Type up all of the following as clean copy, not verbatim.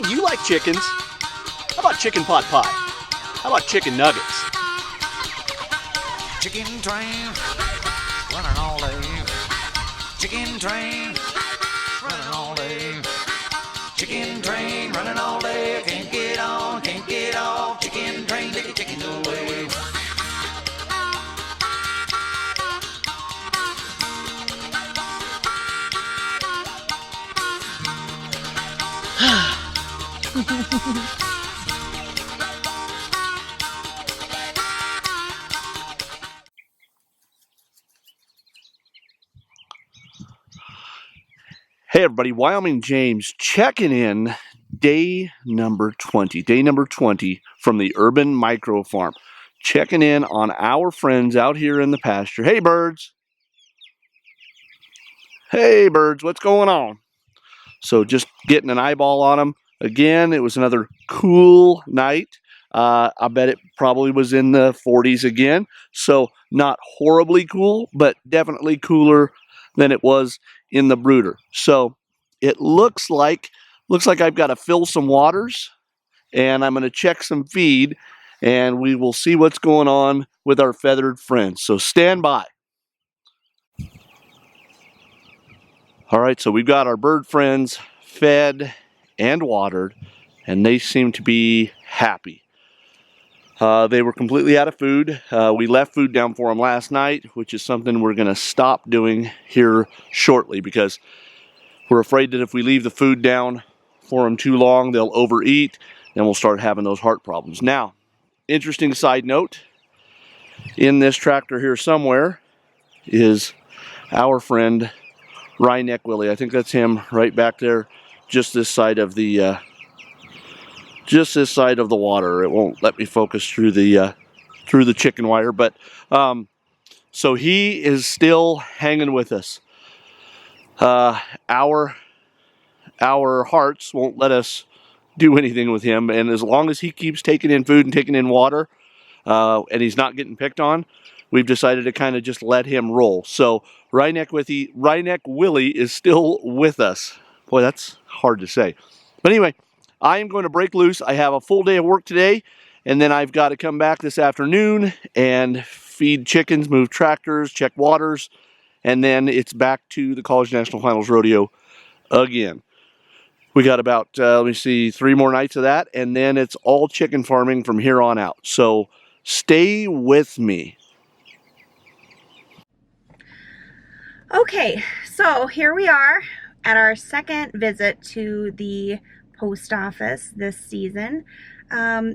do you like chickens? How about chicken pot pie? How about chicken nuggets? Chicken train, running all day. Chicken train, running all day. Chicken train, running all day. Can't get on, can't get off. Chicken train, take the chickens away. Hey everybody, Wyoming James checking in day number 20 from the Urban Micro Farm. Checking in on our friends out here in the pasture. Hey birds. Hey birds, what's going on? So just getting an eyeball on them. Again, it was another cool night. I bet it probably was in the 40s again. So not horribly cool, but definitely cooler than it was in the brooder. So it looks like I've got to fill some waters, and I'm going to check some feed, and we will see what's going on with our feathered friends. So stand by. All right, so we've got our bird friends fed and watered, and they seem to be happy. They were completely out of food. We left food down for them last night, which is something we're going to stop doing here shortly because we're afraid that if we leave the food down for them too long, they'll overeat, and we'll start having those heart problems. Now, interesting side note, in this tractor here somewhere is our friend Wryneck Willie. I think that's him right back there, just this side of the water. It won't let me focus through the chicken wire, but so he is still hanging with us. Our hearts won't let us do anything with him, and as long as he keeps taking in food and taking in water, and he's not getting picked on, we've decided to kind of just let him roll. So Wryneck Willie is still with us. Boy, that's hard to say. But anyway, I am going to break loose. I have a full day of work today, and then I've got to come back this afternoon and feed chickens, move tractors, check waters, and then it's back to the College National Finals Rodeo again. We got about, 3 more nights of that, and then it's all chicken farming from here on out. So stay with me. Okay, so here we are at our second visit to the post office this season.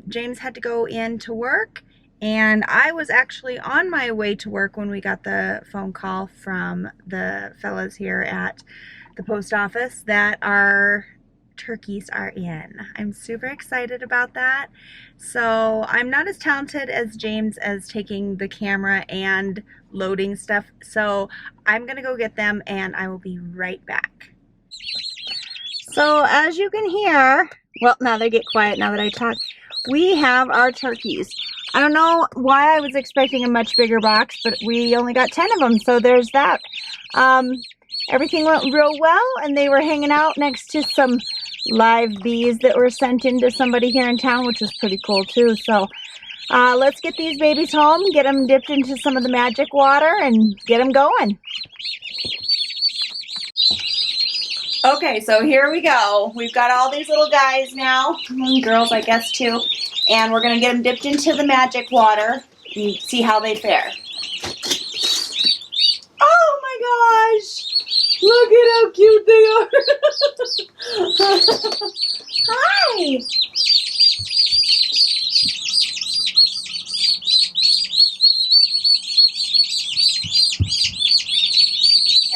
James had to go in to work, and I was actually on my way to work when we got the phone call from the fellas here at the post office that our turkeys are in. I'm super excited about that. So I'm not as talented as James as taking the camera and loading stuff. So I'm gonna go get them and I will be right back. So as you can hear, well, now they get quiet now that I talk, we have our turkeys. I don't know why I was expecting a much bigger box, but we only got 10 of them, so there's that. Everything went real well, and they were hanging out next to some live bees that were sent in to somebody here in town, which was pretty cool too. So let's get these babies home, get them dipped into some of the magic water, and get them going. Okay, so here we go. We've got all these little guys now, and girls I guess too, and we're gonna get them dipped into the magic water and see how they fare. Oh my gosh! Look at how cute they are! Hi!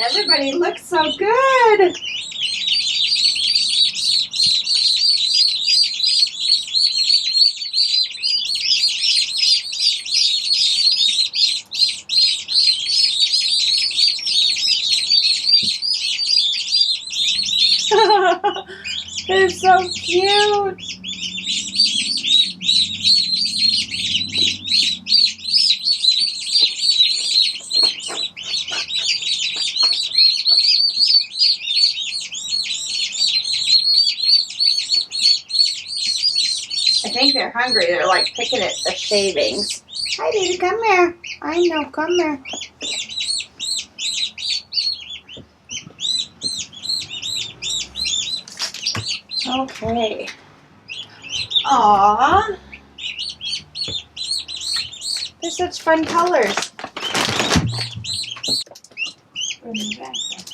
Everybody looks so good! They're so cute. think they're hungry. They're like picking at the shavings. Hi, baby, come here. I know, come here. Okay. Aww. They're such fun colors. Bring them back there.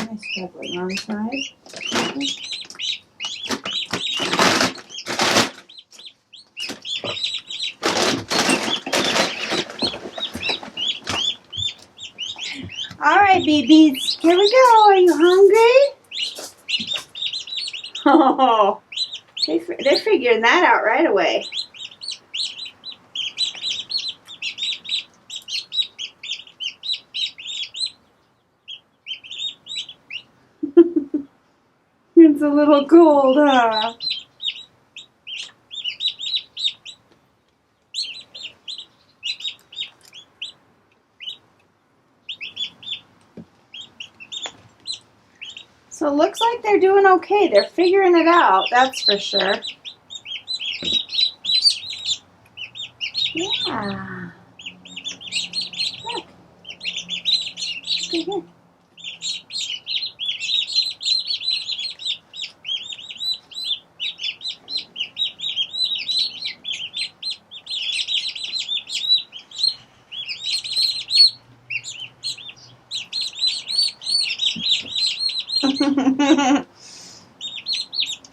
Nice doubling on the side. All right, babies, here we go. Are you hungry? Oh, they're figuring that out right away. It's a little cold, huh? So it looks like they're doing okay. They're figuring it out, that's for sure. Yeah. Look. Look at here.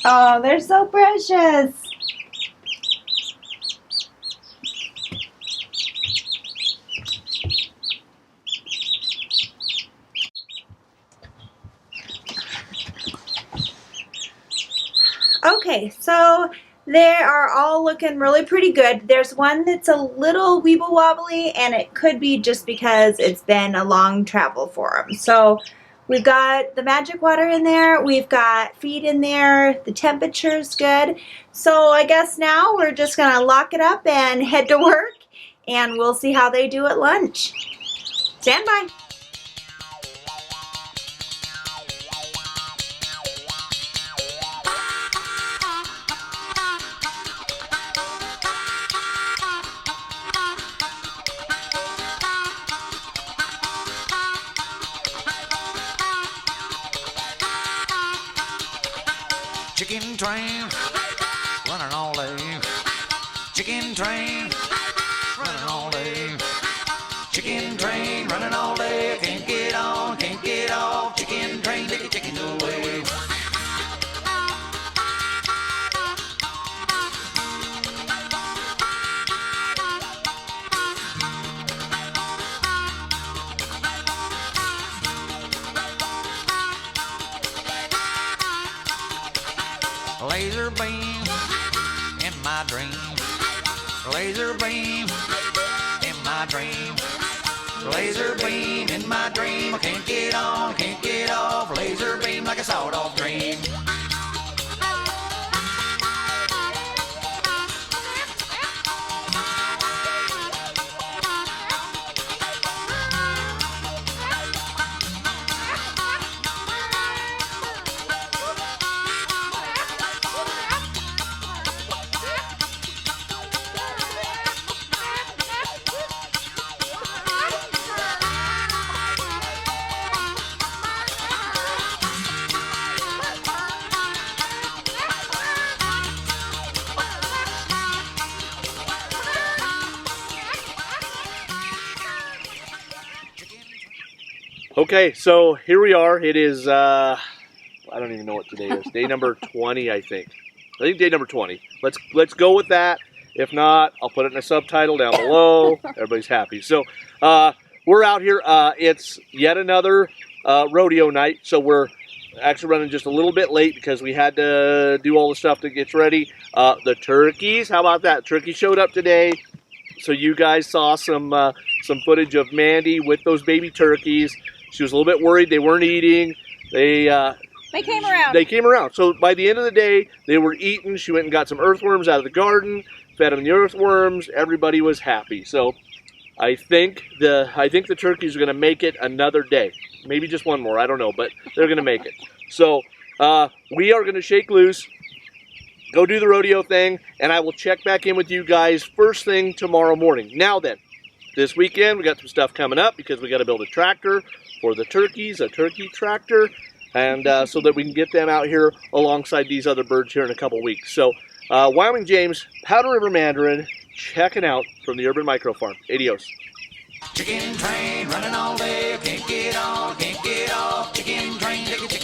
Oh, they're so precious. Okay, so they are all looking really pretty good. There's one that's a little weeble wobbly, and it could be just because it's been a long travel for them. So we've got the magic water in there, we've got feed in there, the temperature's good. So I guess now we're just gonna lock it up and head to work, and we'll see how they do at lunch. Stand by. Chicken train, running all day. Chicken train, running all day. Chicken train, running all day. Can't get on, can't get off. Chicken train, take the chickens away. Laser beam in my dream. Laser beam in my dream. Laser beam in my dream. I can't get on, can't get off. Laser beam like a sawed-off dream. Okay, so here we are. It is, I don't even know what today is. Day number 20, I think. I think day number 20. Let's go with that. If not, I'll put it in a subtitle down below. Everybody's happy. So we're out here. It's yet another rodeo night. So we're actually running just a little bit late because we had to do all the stuff to get ready. The turkeys, how about that? Turkey showed up today. So you guys saw some footage of Mandy with those baby turkeys. She was a little bit worried they weren't eating. They came around. They came around. So by the end of the day, they were eating. She went and got some earthworms out of the garden, fed them the earthworms. Everybody was happy. So I think the turkeys are going to make it another day. Maybe just one more. I don't know, but they're going to make it. So we are going to shake loose, go do the rodeo thing, and I will check back in with you guys first thing tomorrow morning. Now then, this weekend we got some stuff coming up because we got to build a tractor for the turkeys, a turkey tractor, and so that we can get them out here alongside these other birds here in a couple weeks. So Wyoming James, Powder River Mandarin, checking out from the Urban Micro Farm. Adios. Chicken train running all day, can't get on, can't get off. Chicken train, chicken